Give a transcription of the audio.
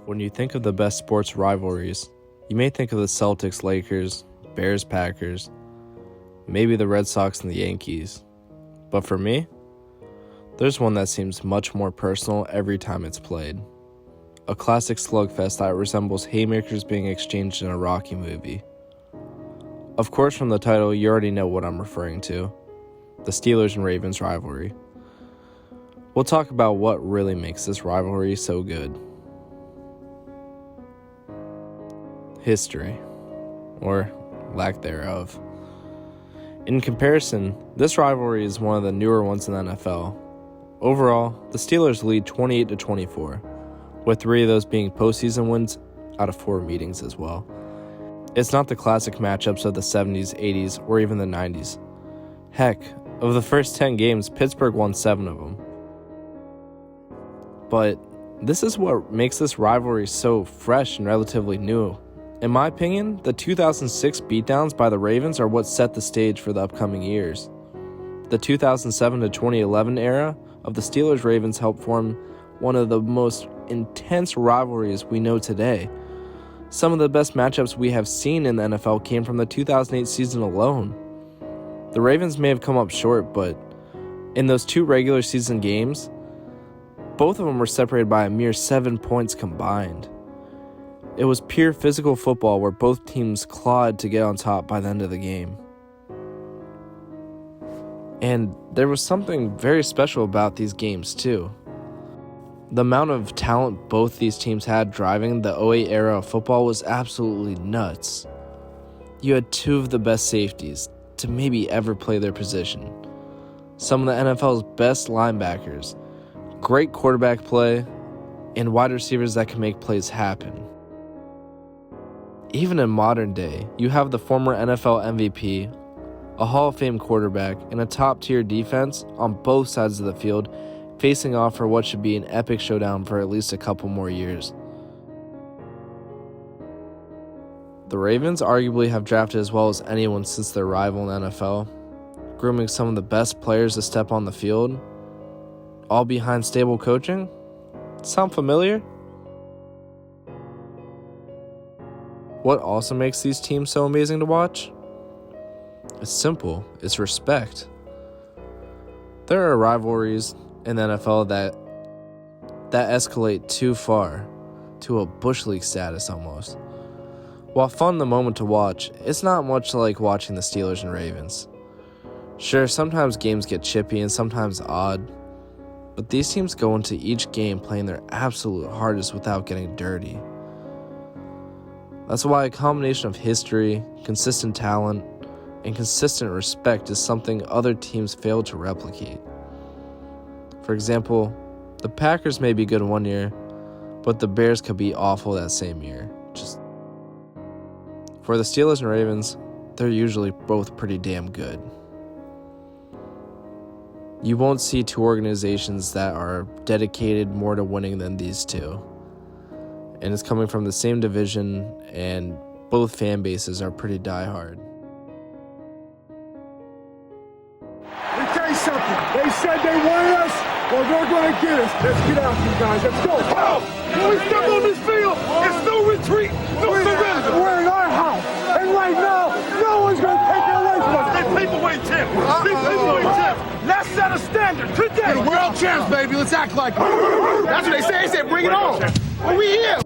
When you think of the best sports rivalries, you may think of the Celtics-Lakers, Bears-Packers, maybe the Red Sox and the Yankees. But for me, there's one that seems much more personal every time it's played. A classic slugfest that resembles haymakers being exchanged in a Rocky movie. Of course, from the title, you already know what I'm referring to. The Steelers and Ravens rivalry. We'll talk about what really makes this rivalry so good. History, or lack thereof. In comparison, this rivalry is one of the newer ones in the NFL. Overall, the Steelers lead 28-24, with 3 of those being postseason wins out of 4 meetings as well. It's not the classic matchups of the 70s, 80s, or even the 90s. Heck, of the first 10 games, Pittsburgh won 7 of them. But this is what makes this rivalry so fresh and relatively new. In my opinion, the 2006 beatdowns by the Ravens are what set the stage for the upcoming years. The 2007 to 2011 era of the Steelers-Ravens helped form one of the most intense rivalries we know today. Some of the best matchups we have seen in the NFL came from the 2008 season alone. The Ravens may have come up short, but in those 2 regular season games, both of them were separated by a mere 7 points combined. It was pure physical football where both teams clawed to get on top by the end of the game. And there was something very special about these games too. The amount of talent both these teams had driving the 2008 era of football was absolutely nuts. You had 2 of the best safeties to maybe ever play their position. Some of the NFL's best linebackers, great quarterback play, and wide receivers that can make plays happen. Even in modern day, you have the former NFL MVP, a Hall of Fame quarterback, and a top-tier defense on both sides of the field facing off for what should be an epic showdown for at least a couple more years. The Ravens arguably have drafted as well as anyone since their rival in the NFL, grooming some of the best players to step on the field, all behind stable coaching. Sound familiar? What also makes these teams so amazing to watch? It's simple. It's respect. There are rivalries in the NFL that escalate too far, to a Bush League status almost. While fun in the moment to watch, it's not much like watching the Steelers and Ravens. Sure, sometimes games get chippy and sometimes odd, but these teams go into each game playing their absolute hardest without getting dirty. That's why a combination of history, consistent talent, and consistent respect is something other teams fail to replicate. For example, the Packers may be good one year, but the Bears could be awful that same year. For the Steelers and Ravens, they're usually both pretty damn good. You won't see 2 organizations that are dedicated more to winning than these 2. And it's coming from the same division, and both fan bases are pretty diehard. Let me tell you something. They said they wanted us. Well, they're going to get us. Let's get out here, guys. Let's go. When we step on this field, it's no retreat, no surrender. We're in our house. And right now, no one's going to take it away from us. They paperweight champs. They paperweight champs. Let's set a standard today. We're world champs, baby. Let's act like it. That's what they say. They said, bring it on. Well, we here.